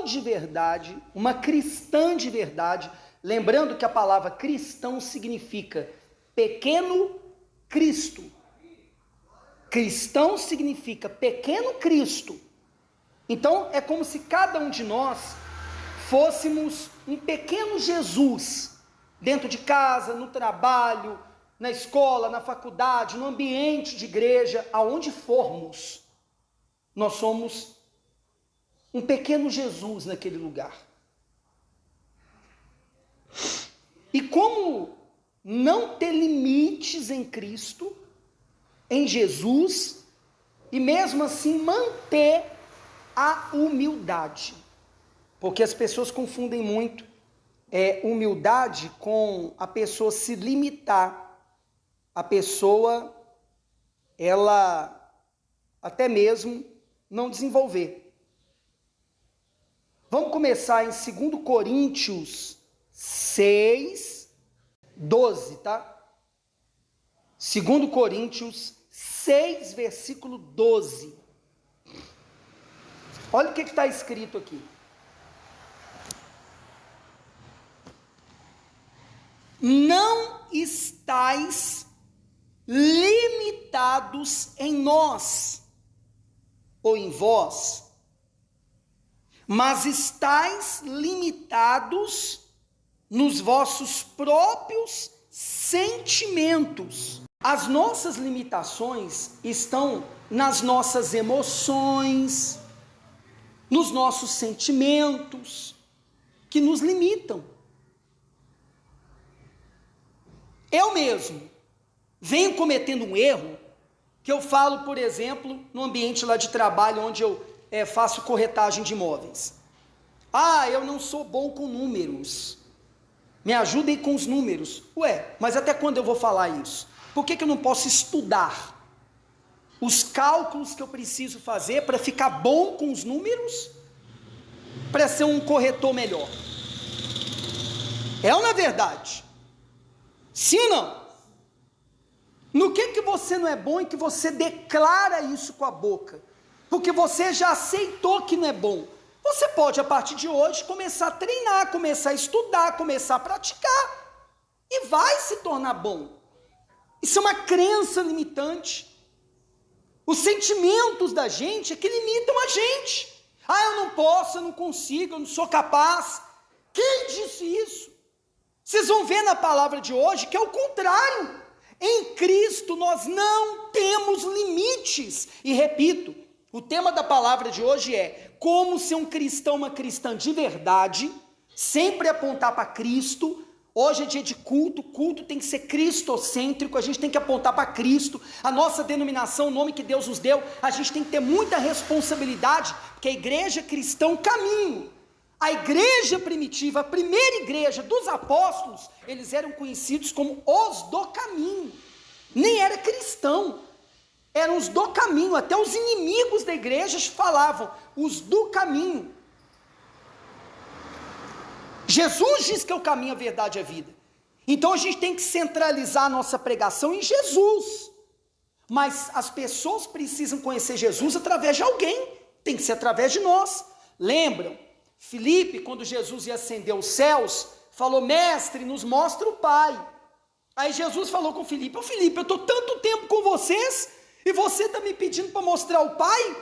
cristão de verdade, uma cristã de verdade, lembrando que a palavra cristão significa pequeno Cristo. Cristão significa pequeno Cristo. Então é como se cada um de nós fôssemos um pequeno Jesus, dentro de casa, no trabalho, na escola, na faculdade, no ambiente de igreja, aonde formos, nós somos um pequeno Jesus naquele lugar. E como não ter limites em Cristo, em Jesus, e mesmo assim manter a humildade, porque as pessoas confundem muito humildade com a pessoa se limitar, a pessoa, ela até mesmo não desenvolver. Vamos começar em 2 Coríntios 6, 12, tá? 2 Coríntios 6, versículo 12. Olha o que está escrito aqui. Não estais limitados em nós, ou em vós, mas estais limitados nos vossos próprios sentimentos. As nossas limitações estão nas nossas emoções, nos nossos sentimentos, que nos limitam. Eu mesmo venho cometendo um erro, que eu falo, por exemplo, no ambiente lá de trabalho, onde eu faço corretagem de imóveis. Eu não sou bom com números. Me ajudem com os números. Mas até quando eu vou falar isso? Por que eu não posso estudar os cálculos que eu preciso fazer para ficar bom com os números? Para ser um corretor melhor. É ou não é verdade? Sim ou não? No que você não é bom e que você declara isso com a boca? Porque você já aceitou que não é bom. Você pode, a partir de hoje, começar a treinar, começar a estudar, começar a praticar. E vai se tornar bom. Isso é uma crença limitante. Os sentimentos da gente é que limitam a gente. Eu não posso, eu não consigo, eu não sou capaz. Quem disse isso? Vocês vão ver na palavra de hoje que é o contrário. Em Cristo nós não temos limites. E repito, o tema da palavra de hoje é como ser um cristão, uma cristã de verdade, sempre apontar para Cristo. Hoje é dia de culto, o culto tem que ser cristocêntrico, a gente tem que apontar para Cristo. A nossa denominação, o nome que Deus nos deu, a gente tem que ter muita responsabilidade, porque a igreja cristã é um caminho. A igreja primitiva, a primeira igreja dos apóstolos, eles eram conhecidos como os do caminho. Nem era cristão, eram os do caminho. Até os inimigos da igreja falavam, os do caminho. Jesus diz que é o caminho, a verdade e a vida. Então a gente tem que centralizar a nossa pregação em Jesus. Mas as pessoas precisam conhecer Jesus através de alguém, tem que ser através de nós. Lembram? Filipe, quando Jesus ia ascender aos céus, falou: mestre, nos mostra o Pai. Aí Jesus falou com Filipe: Filipe, eu estou tanto tempo com vocês, e você está me pedindo para mostrar o Pai?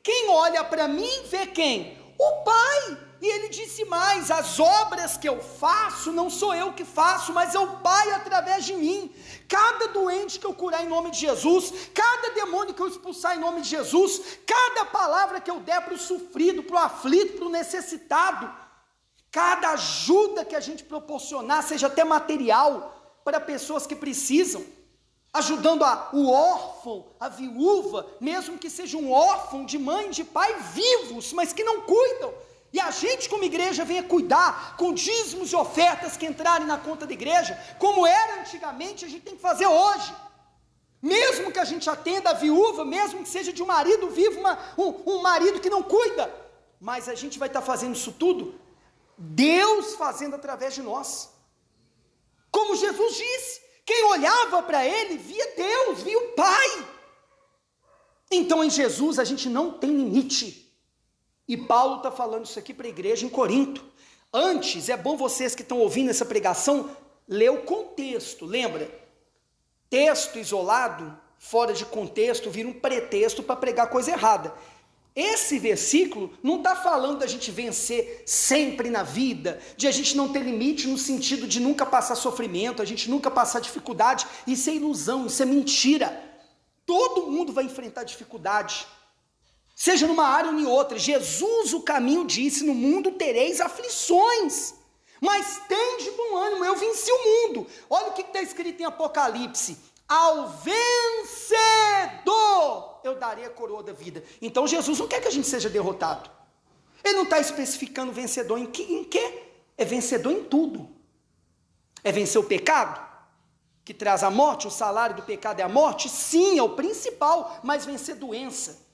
Quem olha para mim vê quem? O Pai. E ele disse mais: as obras que eu faço, não sou eu que faço, mas é o Pai através de mim. Cada doente que eu curar em nome de Jesus, cada demônio que eu expulsar em nome de Jesus, cada palavra que eu der para o sofrido, para o aflito, para o necessitado, cada ajuda que a gente proporcionar, seja até material, para pessoas que precisam, ajudando o órfão, a viúva, mesmo que seja um órfão de mãe e de pai vivos, mas que não cuidam. E a gente como igreja venha cuidar com dízimos e ofertas que entrarem na conta da igreja, como era antigamente, a gente tem que fazer hoje. Mesmo que a gente atenda a viúva, mesmo que seja de um marido vivo, um marido que não cuida, mas a gente vai estar fazendo isso tudo, Deus fazendo através de nós. Como Jesus disse, quem olhava para ele via Deus, via o Pai. Então em Jesus a gente não tem limite. E Paulo está falando isso aqui para a igreja em Corinto. Antes, é bom vocês que estão ouvindo essa pregação, ler o contexto, lembra? Texto isolado, fora de contexto, vira um pretexto para pregar coisa errada. Esse versículo não está falando da gente vencer sempre na vida, de a gente não ter limite no sentido de nunca passar sofrimento, a gente nunca passar dificuldade. Isso é ilusão, isso é mentira. Todo mundo vai enfrentar dificuldade, seja numa área ou em outra. Jesus, o caminho, disse: no mundo tereis aflições, mas tende bom ânimo, eu venci o mundo. Olha o que está escrito em Apocalipse: ao vencedor eu darei a coroa da vida. Então Jesus não quer que a gente seja derrotado. Ele não está especificando vencedor em quê? É vencedor em tudo. É vencer o pecado, que traz a morte, o salário do pecado é a morte? Sim, é o principal. Mas vencer doença,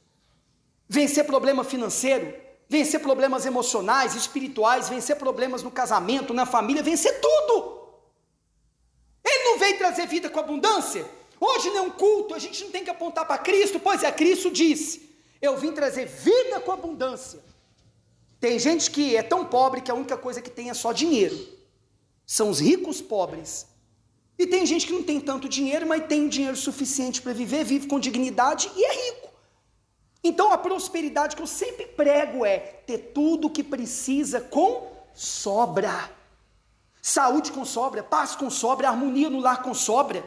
vencer problema financeiro, vencer problemas emocionais, espirituais, vencer problemas no casamento, na família, vencer tudo. Ele não veio trazer vida com abundância? Hoje não é um culto, a gente não tem que apontar para Cristo. Pois é, Cristo disse: eu vim trazer vida com abundância. Tem gente que é tão pobre que a única coisa que tem é só dinheiro. São os ricos pobres. E tem gente que não tem tanto dinheiro, mas tem dinheiro suficiente para viver, vive com dignidade e é rico. Então a prosperidade que eu sempre prego é ter tudo o que precisa com sobra. Saúde com sobra, paz com sobra, harmonia no lar com sobra,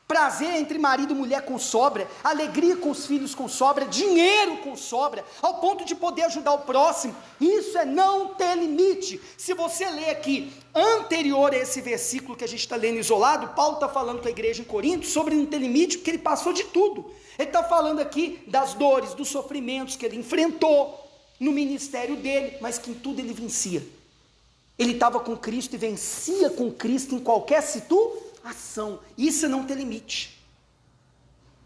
prazer entre marido e mulher com sobra, alegria com os filhos com sobra, dinheiro com sobra, ao ponto de poder ajudar o próximo. Isso é não ter limite. Se você ler aqui, anterior a esse versículo que a gente está lendo isolado, Paulo está falando com a igreja em Corinto sobre não ter limite, porque ele passou de tudo. Ele está falando aqui das dores, dos sofrimentos que ele enfrentou no ministério dele, mas que em tudo ele vencia. Ele estava com Cristo e vencia com Cristo em qualquer situação. Isso é não ter limite.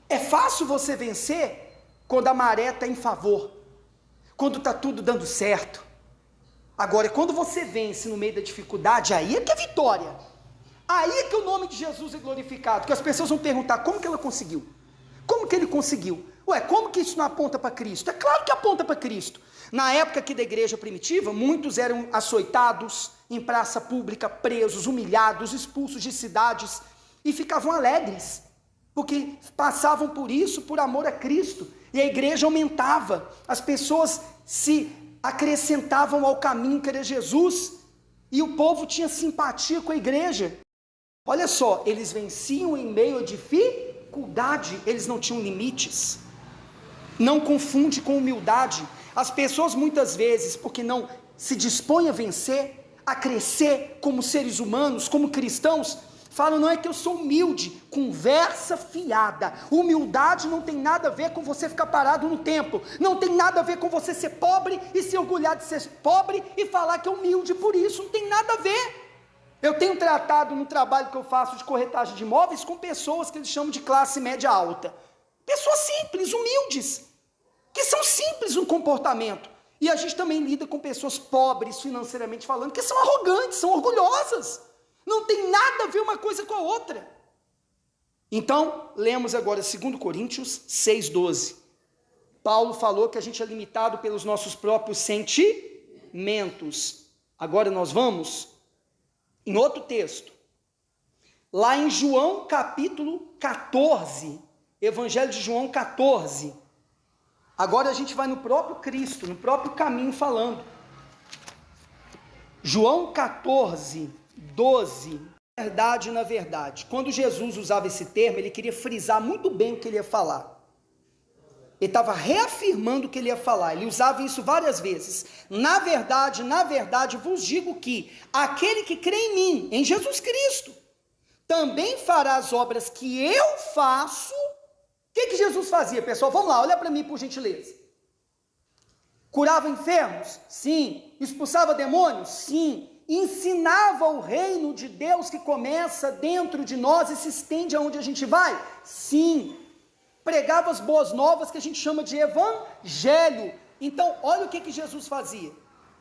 É fácil você vencer quando a maré está em favor, quando está tudo dando certo. Agora, quando você vence no meio da dificuldade, aí é que é vitória. Aí é que o nome de Jesus é glorificado. Que as pessoas vão perguntar: como que ela conseguiu? Como que ele conseguiu? Ué, como que isso não aponta para Cristo? É claro que aponta para Cristo. Na época aqui da igreja primitiva, muitos eram açoitados em praça pública, presos, humilhados, expulsos de cidades, e ficavam alegres, porque passavam por isso por amor a Cristo, e a igreja aumentava, as pessoas se acrescentavam ao caminho que era Jesus, e o povo tinha simpatia com a igreja. Olha só, eles venciam em meio a dificuldade, eles não tinham limites. Não confunde com humildade. As pessoas muitas vezes, porque não se dispõem a vencer, a crescer como seres humanos, como cristãos, falam: não, é que eu sou humilde. Conversa fiada. Humildade não tem nada a ver com você ficar parado no templo, não tem nada a ver com você ser pobre e se orgulhar de ser pobre e falar que é humilde por isso, não tem nada a ver. Eu tenho tratado no trabalho que eu faço de corretagem de imóveis com pessoas que eles chamam de classe média alta, pessoas simples, humildes, que são simples no comportamento. E a gente também lida com pessoas pobres financeiramente falando, que são arrogantes, são orgulhosas. Não tem nada a ver uma coisa com a outra. Então, lemos agora 2 Coríntios 6,12. Paulo falou que a gente é limitado pelos nossos próprios sentimentos. Agora nós vamos em outro texto. Lá em João capítulo 14. Evangelho de João 14. Agora a gente vai no próprio Cristo, no próprio caminho falando. João 14, 12. Verdade na verdade. Quando Jesus usava esse termo, ele queria frisar muito bem o que ele ia falar. Ele estava reafirmando o que ele ia falar. Ele usava isso várias vezes. Na verdade, vos digo que aquele que crê em mim, em Jesus Cristo, também fará as obras que eu faço. O que Jesus fazia, pessoal? Vamos lá, olha para mim por gentileza. Curava enfermos? Sim. Expulsava demônios? Sim. Ensinava o reino de Deus que começa dentro de nós e se estende aonde a gente vai? Sim. Pregava as boas novas que a gente chama de evangelho. Então, olha o que Jesus fazia.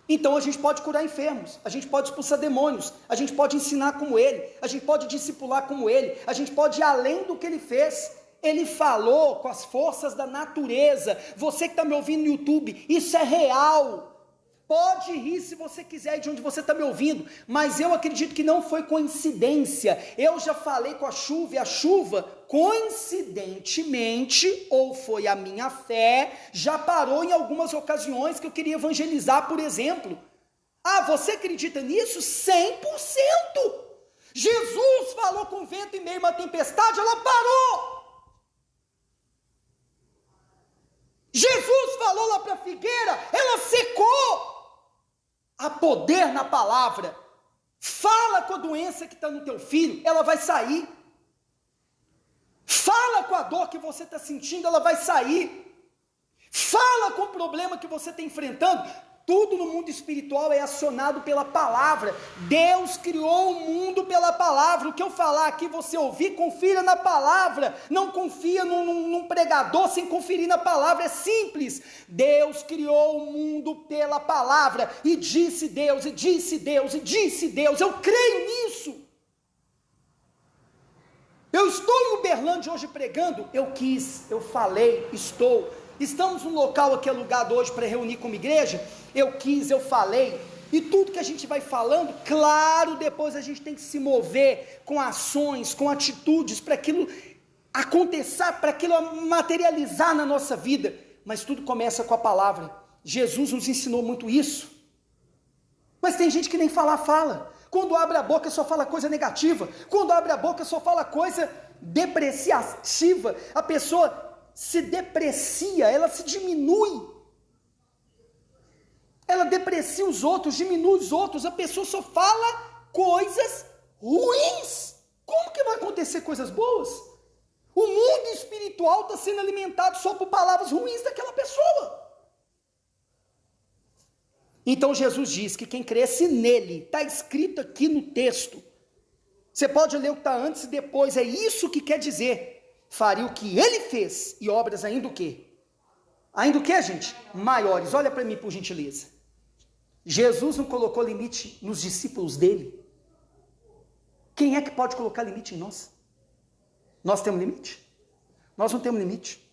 Então a gente pode curar enfermos, a gente pode expulsar demônios, a gente pode ensinar como ele, a gente pode discipular como ele, a gente pode ir além do que ele fez. Ele falou com as forças da natureza. Você que está me ouvindo no YouTube, isso é real. Pode rir se você quiser de onde você está me ouvindo, mas eu acredito que não foi coincidência. Eu já falei com a chuva, e a chuva, coincidentemente, ou foi a minha fé, já parou em algumas ocasiões que eu queria evangelizar, por exemplo. Ah, você acredita nisso? 100%! Jesus falou com o vento em meio a uma tempestade, ela parou! Jesus falou lá para a figueira, ela secou! Há poder na palavra. Fala com a doença que está no teu filho, ela vai sair. Fala com a dor que você está sentindo, ela vai sair. Fala com o problema que você está enfrentando. Tudo no mundo espiritual é acionado pela palavra. Deus criou o mundo pela palavra. O que eu falar aqui, você ouvir, confira na palavra. Não confia num pregador sem conferir na palavra. É simples. Deus criou o mundo pela palavra. E disse Deus, e disse Deus, e disse Deus. Eu creio nisso. Eu estou em Uberlândia hoje pregando. Eu quis, eu falei, estou. Estamos num local aqui alugado hoje para reunir como igreja. Eu quis, eu falei, e tudo que a gente vai falando, claro, depois a gente tem que se mover com ações, com atitudes, para aquilo acontecer, para aquilo materializar na nossa vida, mas tudo começa com a palavra. Jesus nos ensinou muito isso, mas tem gente que nem falar fala, quando abre a boca só fala coisa negativa, quando abre a boca só fala coisa depreciativa, a pessoa se deprecia, ela se diminui, ela deprecia os outros, diminui os outros, a pessoa só fala coisas ruins. Como que vai acontecer coisas boas? O mundo espiritual está sendo alimentado só por palavras ruins daquela pessoa. Então Jesus diz que quem cresce nele, está escrito aqui no texto, você pode ler o que está antes e depois, é isso que quer dizer, faria o que ele fez, e obras ainda o quê? Ainda o quê, gente? Maiores. Olha para mim, por gentileza. Jesus não colocou limite nos discípulos dele. Quem é que pode colocar limite em nós? Nós temos limite? Nós não temos limite.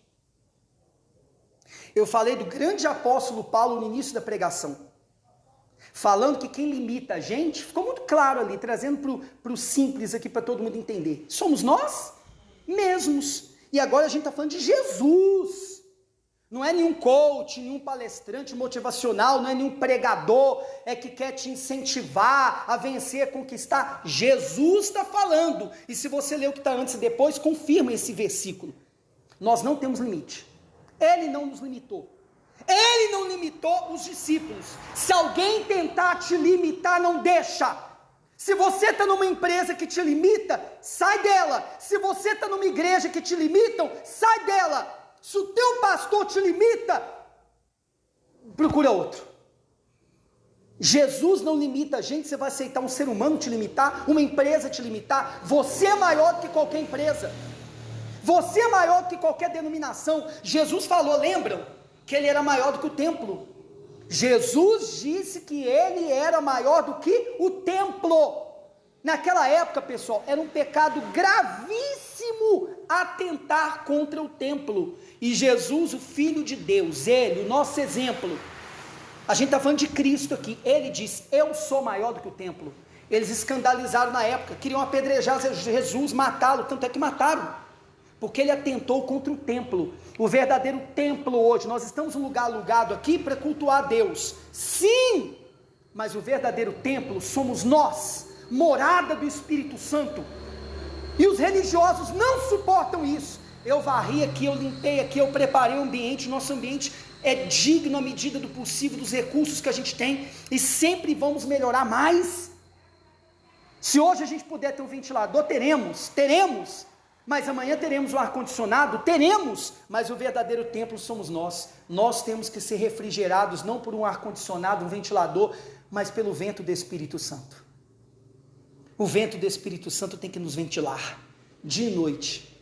Eu falei do grande apóstolo Paulo no início da pregação, falando que quem limita a gente, ficou muito claro ali, trazendo para o simples aqui para todo mundo entender. Somos nós mesmos. E agora a gente está falando de Jesus. Não é nenhum coach, nenhum palestrante motivacional, não é nenhum pregador que quer te incentivar a vencer, a conquistar. Jesus está falando. E se você ler o que está antes e depois, confirma esse versículo. Nós não temos limite. Ele não nos limitou. Ele não limitou os discípulos. Se alguém tentar te limitar, não deixa. Se você está numa empresa que te limita, sai dela. Se você está numa igreja que te limitam, sai dela. Se o teu pastor te limita, procura outro. Jesus não limita a gente. Você vai aceitar um ser humano te limitar, uma empresa te limitar? Você é maior do que qualquer empresa, você é maior do que qualquer denominação. Jesus falou, lembram? Que ele era maior do que o templo. Jesus disse que ele era maior do que o templo. Naquela época, pessoal, era um pecado gravíssimo atentar contra o templo. E Jesus, o Filho de Deus, ele, o nosso exemplo, a gente está falando de Cristo aqui, ele diz, eu sou maior do que o templo. Eles escandalizaram na época, queriam apedrejar Jesus, matá-lo, tanto é que mataram, porque ele atentou contra o templo, o verdadeiro templo hoje. Nós estamos num lugar alugado aqui para cultuar a Deus, sim, mas o verdadeiro templo somos nós, morada do Espírito Santo, e os religiosos não suportam isso. Eu varri aqui, eu limpei aqui, eu preparei o ambiente, nosso ambiente é digno à medida do possível, dos recursos que a gente tem, e sempre vamos melhorar mais. Se hoje a gente puder ter um ventilador, teremos, mas amanhã teremos um ar-condicionado, teremos, mas o verdadeiro templo somos nós temos que ser refrigerados, não por um ar-condicionado, um ventilador, mas pelo vento do Espírito Santo. O vento do Espírito Santo tem que nos ventilar, dia e noite,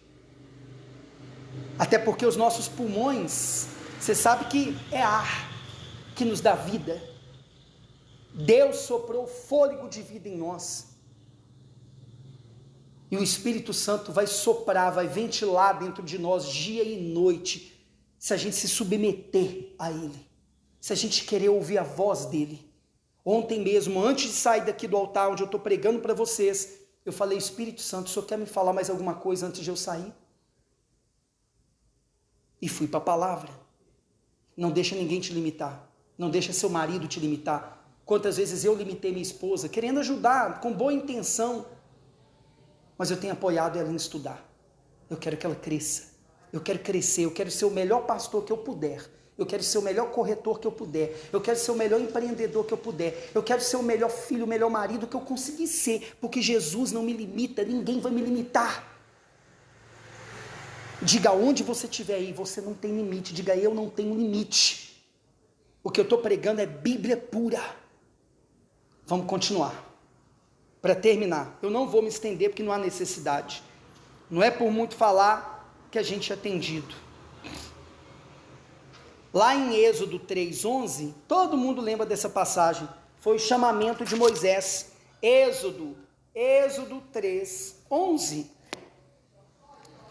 até porque os nossos pulmões, você sabe que é ar que nos dá vida. Deus soprou fôlego de vida em nós, e E o Espírito Santo vai soprar, vai ventilar dentro de nós dia e noite, se a gente se submeter a Ele, se a gente querer ouvir a voz dEle. Ontem mesmo, antes de sair daqui do altar onde eu estou pregando para vocês, eu falei: Espírito Santo, o Senhor quer me falar mais alguma coisa antes de eu sair? E fui para a palavra. Não deixa ninguém te limitar, não deixa seu marido te limitar. Quantas vezes eu limitei minha esposa, querendo ajudar, com boa intenção, mas eu tenho apoiado ela em estudar. Eu quero que ela cresça, eu quero crescer, eu quero ser o melhor pastor que eu puder, eu quero ser o melhor corretor que eu puder, eu quero ser o melhor empreendedor que eu puder, eu quero ser o melhor filho, o melhor marido que eu conseguir ser, porque Jesus não me limita, ninguém vai me limitar. Diga onde você estiver aí, você não tem limite, diga: eu não tenho limite. O que eu estou pregando é Bíblia pura. Vamos continuar. Para terminar, eu não vou me estender porque não há necessidade. Não é por muito falar que a gente é atendido. Lá em Êxodo 3:11, todo mundo lembra dessa passagem. Foi o chamamento de Moisés. Êxodo 3:11.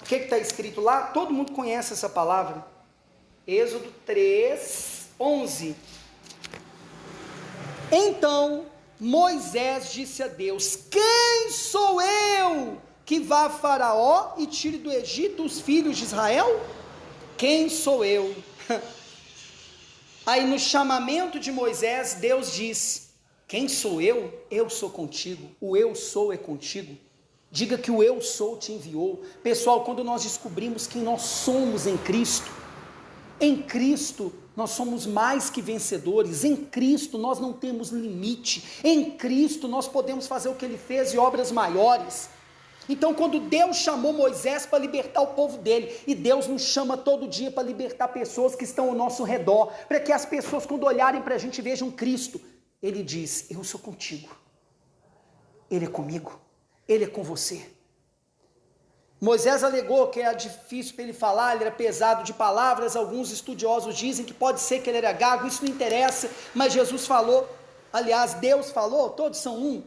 O que está escrito lá? Todo mundo conhece essa palavra. Êxodo 3:11. Então Moisés disse a Deus: quem sou eu que vá a Faraó e tire do Egito os filhos de Israel? Quem sou eu? Aí no chamamento de Moisés, Deus diz: quem sou eu? Eu sou contigo. O eu sou é contigo. Diga que o eu sou te enviou. Pessoal, quando nós descobrimos quem nós somos em Cristo nós somos mais que vencedores. Em Cristo nós não temos limite. Em Cristo nós podemos fazer o que Ele fez e obras maiores. Então, quando Deus chamou Moisés para libertar o povo dele, e Deus nos chama todo dia para libertar pessoas que estão ao nosso redor, para que as pessoas, quando olharem para a gente, vejam Cristo, Ele diz: eu sou contigo, Ele é comigo, Ele é com você. Moisés alegou que era difícil para ele falar, ele era pesado de palavras. Alguns estudiosos dizem que pode ser que ele era gago, isso não interessa, mas Jesus falou, aliás, Deus falou, todos são um.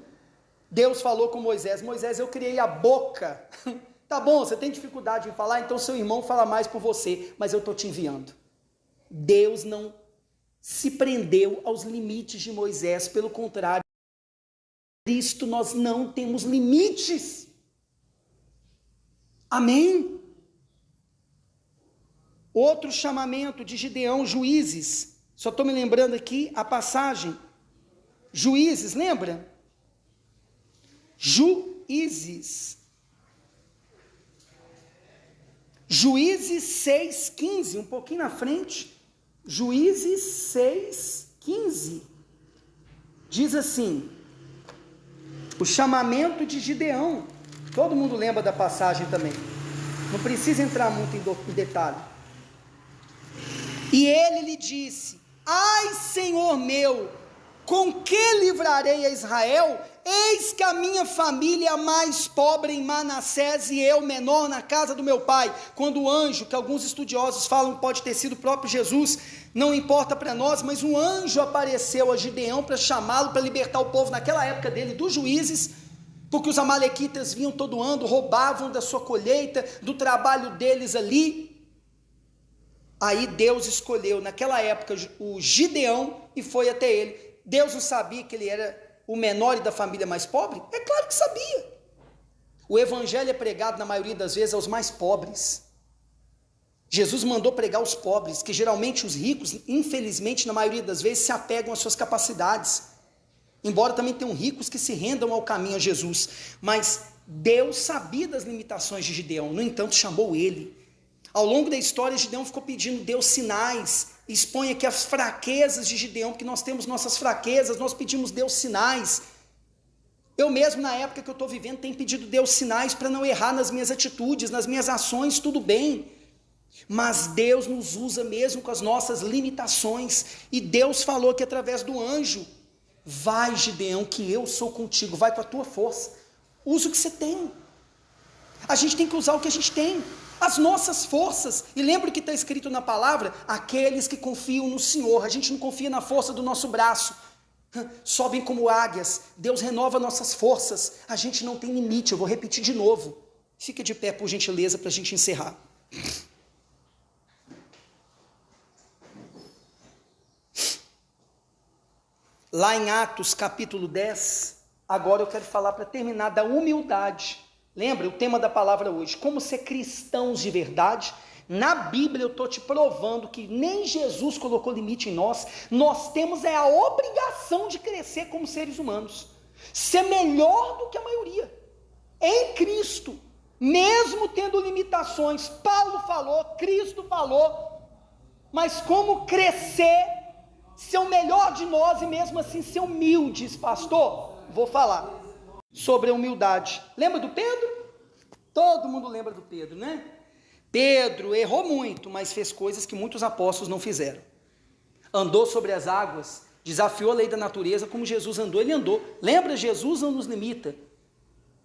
Deus falou com Moisés: Moisés, eu criei a boca. Tá bom, você tem dificuldade em falar, então seu irmão fala mais por você, mas eu estou te enviando. Deus não se prendeu aos limites de Moisés, pelo contrário, em Cristo nós não temos limites. Amém? Outro chamamento de Gideão, Juízes. Só estou me lembrando aqui a passagem. Juízes, lembra? Juízes 6:15, um pouquinho na frente. Juízes 6:15 diz assim: o chamamento de Gideão. Todo mundo lembra da passagem também, não precisa entrar muito em detalhe. E ele lhe disse: ai, Senhor meu, com que livrarei a Israel? Eis que a minha família é a mais pobre em Manassés e eu menor na casa do meu pai. Quando o anjo, que alguns estudiosos falam que pode ter sido o próprio Jesus, não importa para nós, mas um anjo apareceu a Gideão para chamá-lo, para libertar o povo naquela época dele dos juízes, porque os amalequitas vinham todo ano, roubavam da sua colheita, do trabalho deles ali. Aí Deus escolheu naquela época o Gideão e foi até ele. Deus não sabia que ele era o menor e da família mais pobre? É claro que sabia. O evangelho é pregado na maioria das vezes aos mais pobres. Jesus mandou pregar aos pobres, que geralmente os ricos, infelizmente, na maioria das vezes, se apegam às suas capacidades. Embora também tenham ricos que se rendam ao caminho a Jesus. Mas Deus sabia das limitações de Gideão, no entanto chamou ele. Ao longo da história, Gideão ficou pedindo Deus sinais. Expõe aqui as fraquezas de Gideão, porque nós temos nossas fraquezas, nós pedimos Deus sinais. Eu mesmo, na época que eu estou vivendo, tenho pedido Deus sinais para não errar nas minhas atitudes, nas minhas ações, tudo bem. Mas Deus nos usa mesmo com as nossas limitações. E Deus falou que através do anjo: vai, Gideão, que eu sou contigo, vai com a tua força. Usa o que você tem. A gente tem que usar o que a gente tem, as nossas forças. E lembra o que está escrito na palavra? Aqueles que confiam no Senhor. A gente não confia na força do nosso braço, sobem como águias, Deus renova nossas forças, a gente não tem limite. Eu vou repetir de novo. Fica de pé, por gentileza, para a gente encerrar. Lá em Atos capítulo 10, agora eu quero falar para terminar da humildade. Lembra o tema da palavra hoje? Como ser cristãos de verdade. Na Bíblia eu estou te provando que nem Jesus colocou limite em nós. Nós temos a obrigação de crescer como seres humanos. Ser melhor do que a maioria. Em Cristo. Mesmo tendo limitações. Paulo falou, Cristo falou. Mas como crescer, ser o melhor de nós e mesmo assim ser humildes, pastor? Vou falar sobre a humildade. Lembra do Pedro? Todo mundo lembra do Pedro, né? Pedro errou muito, mas fez coisas que muitos apóstolos não fizeram. Andou sobre as águas, desafiou a lei da natureza como Jesus andou, ele andou. Lembra, Jesus não nos limita.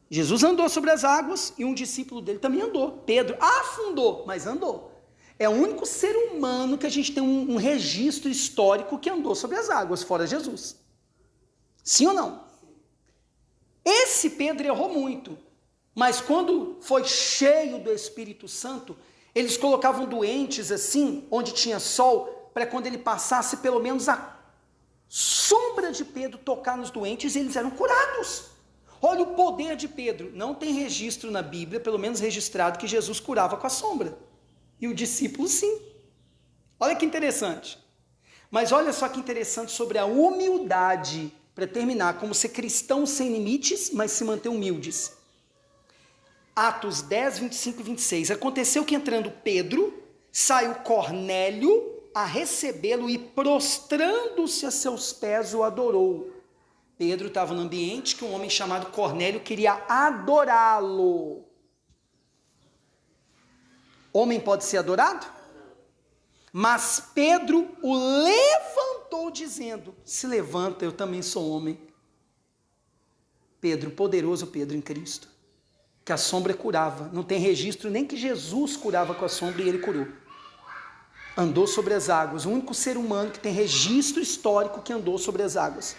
Jesus andou sobre as águas e um discípulo dele também andou. Pedro afundou, mas andou. É o único ser humano que a gente tem um registro histórico que andou sobre as águas, fora Jesus. Sim ou não? Esse Pedro errou muito. Mas quando foi cheio do Espírito Santo, eles colocavam doentes assim, onde tinha sol, para quando ele passasse, pelo menos a sombra de Pedro tocar nos doentes, eles eram curados. Olha o poder de Pedro. Não tem registro na Bíblia, pelo menos registrado, que Jesus curava com a sombra. E o discípulo sim. Olha que interessante. Mas olha só que interessante sobre a humildade, para terminar, como ser cristãos sem limites, mas se manter humildes. Atos 10, 25 e 26. Aconteceu que entrando Pedro, saiu Cornélio a recebê-lo e prostrando-se a seus pés o adorou. Pedro estava no ambiente que um homem chamado Cornélio queria adorá-lo. Homem pode ser adorado? Mas Pedro o levantou dizendo, se levanta, eu também sou homem. Pedro, poderoso Pedro em Cristo. Que a sombra curava, não tem registro nem que Jesus curava com a sombra e ele curou. Andou sobre as águas, o único ser humano que tem registro histórico que andou sobre as águas.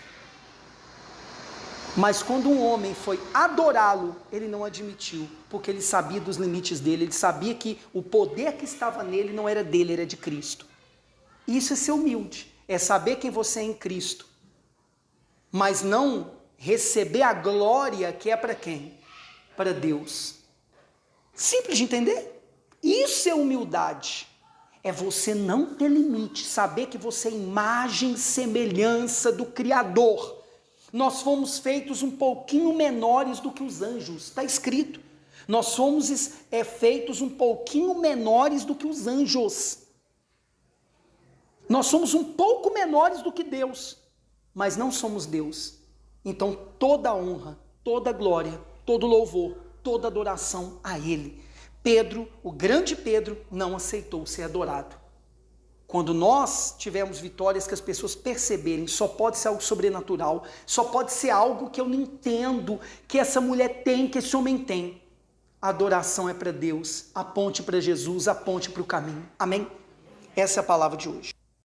Mas quando um homem foi adorá-lo, ele não admitiu, porque ele sabia dos limites dele, ele sabia que o poder que estava nele não era dele, era de Cristo. Isso é ser humilde, é saber quem você é em Cristo, mas não receber a glória que é para quem? Para Deus. Simples de entender? Isso é humildade. É você não ter limite, saber que você é imagem e semelhança do Criador. Nós fomos feitos um pouquinho menores do que os anjos, está escrito. Nós somos feitos um pouquinho menores do que os anjos. Nós somos um pouco menores do que Deus, mas não somos Deus. Então toda honra, toda glória, todo louvor, toda adoração a Ele. Pedro, o grande Pedro, não aceitou ser adorado. Quando nós tivermos vitórias que as pessoas perceberem, só pode ser algo sobrenatural, só pode ser algo que eu não entendo, que essa mulher tem, que esse homem tem. A adoração é para Deus, aponte para Jesus, aponte para o caminho. Amém? Essa é a palavra de hoje.